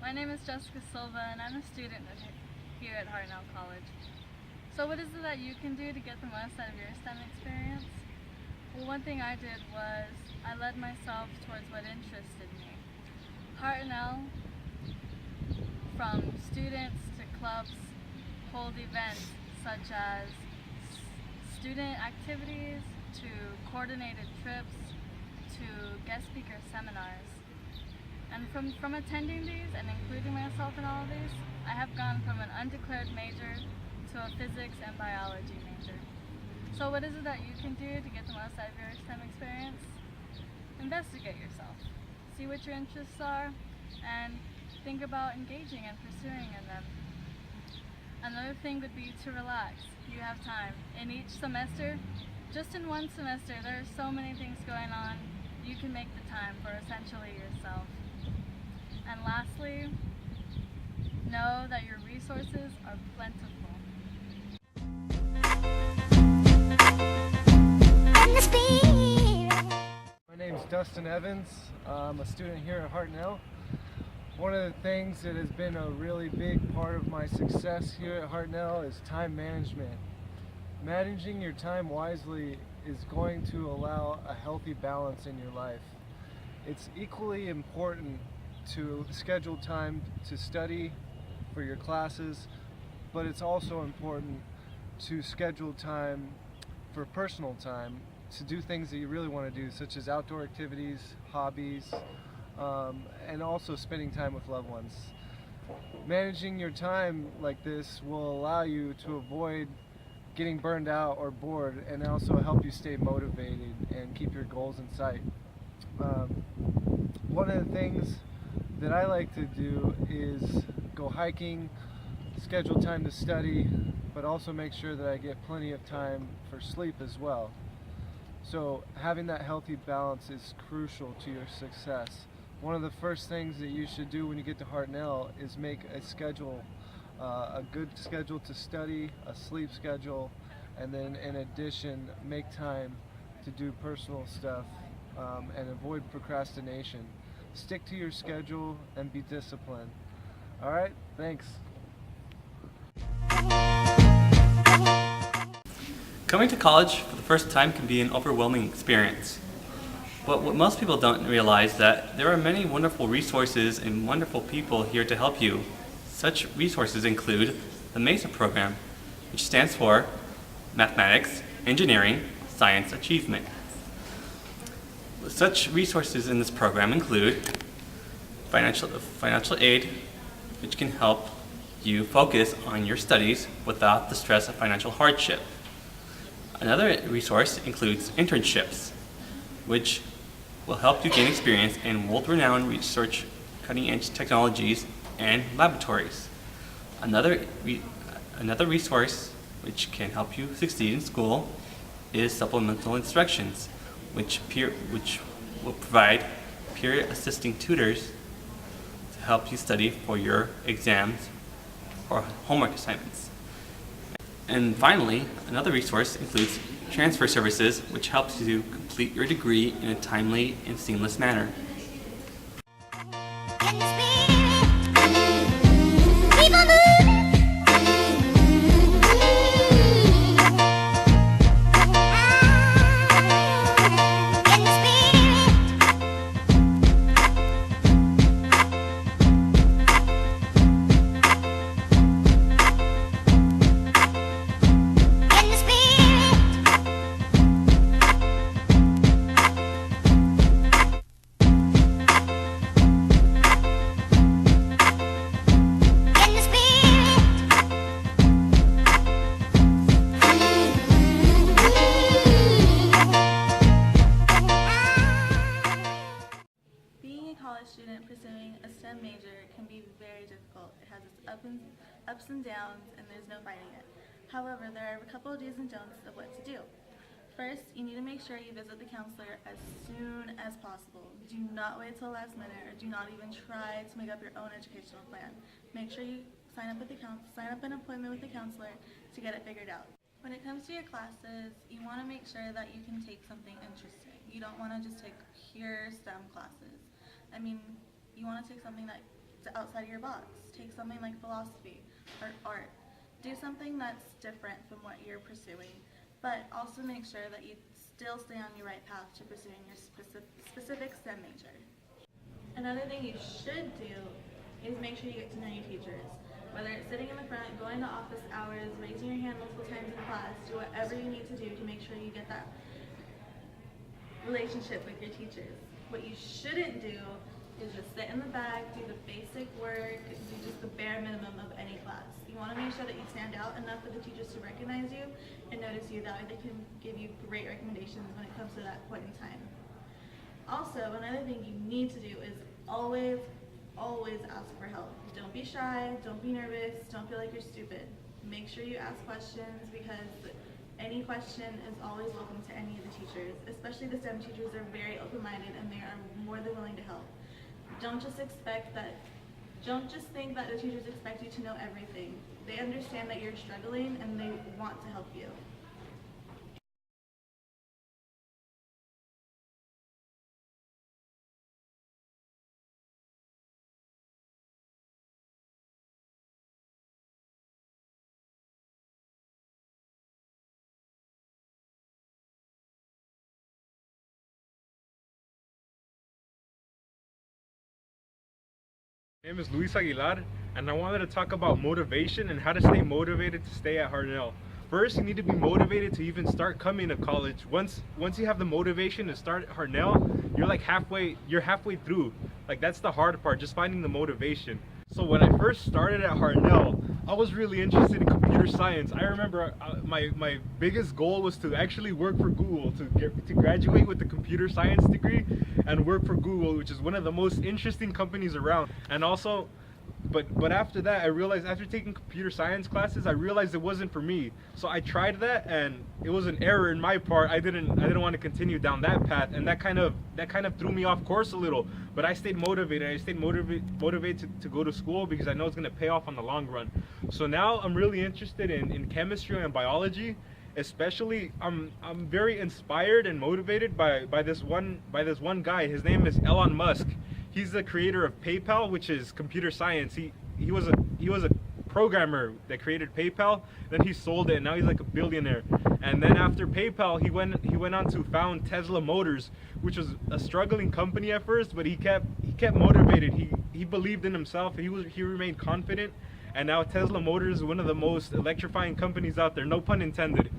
My name is Jessica Silva and I'm a student here at Hartnell College. So what is it that you can do to get the most out of your STEM experience? Well, one thing I did was I led myself towards what interested me. Hartnell, from students to clubs, hold events such as student activities to coordinated trips to guest speaker seminars. And from attending these and including myself in all of these, I have gone from an undeclared major to a physics and biology major. So what is it that you can do to get the most out of your STEM experience? Investigate yourself. See what your interests are and think about engaging and pursuing in them. Another thing would be to relax. You have time. In each semester, just in one semester, there are so many things going on. You can make the time for essentially yourself. And lastly, know that your resources are plentiful. My name is Dustin Evans. I'm a student here at Hartnell. One of the things that has been a really big part of my success here at Hartnell is time management. Managing your time wisely is going to allow a healthy balance in your life. It's equally important to schedule time to study for your classes, but it's also important to schedule time for personal time to do things that you really want to do, such as outdoor activities, hobbies, and also spending time with loved ones. Managing your time like this will allow you to avoid getting burned out or bored, and also help you stay motivated and keep your goals in sight. One of the things that I like to do is go hiking, schedule time to study, but also make sure that I get plenty of time for sleep as well. So having that healthy balance is crucial to your success. One of the first things that you should do when you get to Hartnell is make a schedule, a good schedule to study, a sleep schedule, and then in addition make time to do personal stuff and avoid procrastination. Stick to your schedule and be disciplined. All right, thanks. Coming to college for the first time can be an overwhelming experience. But what most people don't realize is that there are many wonderful resources and wonderful people here to help you. Such resources include the MESA program, which stands for Mathematics, Engineering, Science Achievement. Such resources in this program include financial aid, which can help you focus on your studies without the stress of financial hardship. Another resource includes internships, which will help you gain experience in world-renowned research, cutting-edge technologies, and laboratories. Another resource which can help you succeed in school is supplemental instructions, which will provide peer-assisting tutors to help you study for your exams or homework assignments. And finally, another resource includes transfer services, which helps you complete your degree in a timely and seamless manner. Student pursuing a STEM major can be very difficult. It has its ups and downs, and there's no fighting it. However, there are a couple of do's and don'ts of what to do. First, you need to make sure you visit the counselor as soon as possible. Do not wait till the last minute, or do not even try to make up your own educational plan. Make sure you sign up an appointment with the counselor to get it figured out. When it comes to your classes, you want to make sure that you can take something interesting. You don't want to just take pure STEM classes. I mean, you want to take something that outside of your box. Take something like philosophy or art. Do something that's different from what you're pursuing, but also make sure that you still stay on your right path to pursuing your specific STEM major. Another thing you should do is make sure you get to know your teachers. Whether it's sitting in the front, going to office hours, raising your hand multiple times in class, do whatever you need to do to make sure you get that relationship with your teachers. What you shouldn't do is just sit in the back, do the basic work, do just the bare minimum of any class. You want to make sure that you stand out enough for the teachers to recognize you and notice you. That way they can give you great recommendations when it comes to that point in time. Also, another thing you need to do is always ask for help. Don't be shy, don't be nervous, don't feel like you're stupid. Make sure you ask questions, because any question is always welcome to any of the teachers, especially the STEM teachers. They're very open-minded and they are more than willing to help. Don't just think that the teachers expect you to know everything. They understand that you're struggling and they want to help you. My name is Luis Aguilar, and I wanted to talk about motivation and how to stay motivated to stay at Harnell. First, you need to be motivated to even start coming to college. Once you have the motivation to start at Harnell, you're halfway through. Like, that's the hard part, just finding the motivation. So when I first started at Harnell, I was really interested in computer science. I remember my biggest goal was to actually work for Google, to graduate with a computer science degree and work for Google, which is one of the most interesting companies around. And also, but after that, I realized, after taking computer science classes, I realized it wasn't for me. So I tried that, and it was an error in my part. I didn't want to continue down that path, and that kind of threw me off course a little. But I stayed motivated. I stayed motivated to go to school, because I know it's going to pay off on the long run. So now I'm really interested in chemistry and biology. Especially, I'm very inspired and motivated by this one guy. His name is Elon Musk. He's the creator of PayPal, which is computer science. He was a programmer that created PayPal. Then he sold it, and now he's like a billionaire. And then after PayPal, he went on to found Tesla Motors, which was a struggling company at first, but he kept motivated. He believed in himself. He remained confident. And now Tesla Motors is one of the most electrifying companies out there. No pun intended.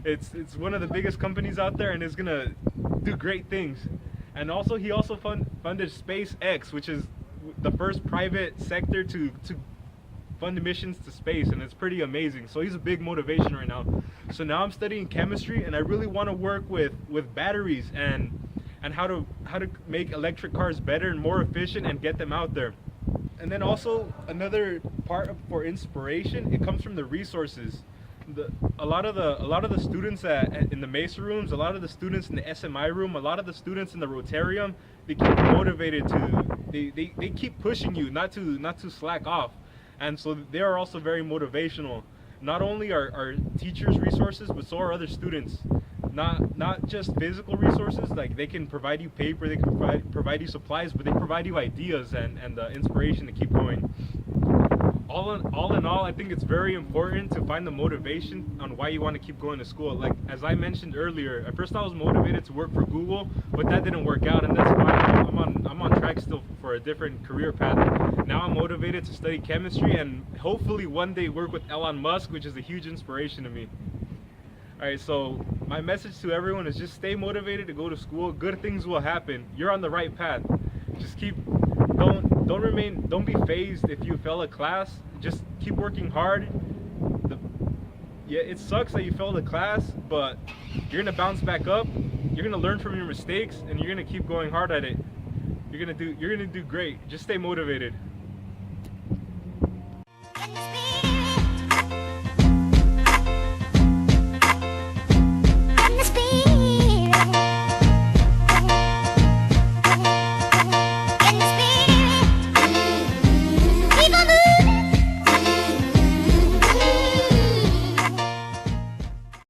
It's one of the biggest companies out there, and it's gonna do great things. And also, he also funded SpaceX, which is the first private sector to fund missions to space, and it's pretty amazing. So he's a big motivation right now. So now I'm studying chemistry, and I really want to work with batteries and how to make electric cars better and more efficient and get them out there. And then also, another part for inspiration, it comes from the resources. A lot of the students in the Mesa rooms, a lot of the students in the SMI room, a lot of the students in the Rotarium, they keep you motivated they keep pushing you not to slack off. And so they are also very motivational. Not only are teachers resources, but so are other students. Not just physical resources, like they can provide you paper, they can provide you supplies, but they provide you ideas and the inspiration to keep going. All in all, I think it's very important to find the motivation on why you want to keep going to school. Like, as I mentioned earlier, at first I was motivated to work for Google, but that didn't work out, and that's why I'm on track still for a different career path. Now I'm motivated to study chemistry and hopefully one day work with Elon Musk, which is a huge inspiration to me. Alright, so my message to everyone is just stay motivated to go to school. Good things will happen. You're on the right path. Just don't be phased if you fail a class. Just keep working hard. Yeah, it sucks that you failed a class, but you're gonna bounce back up. You're gonna learn from your mistakes, and you're gonna keep going hard at it. You're gonna do great. Just stay motivated.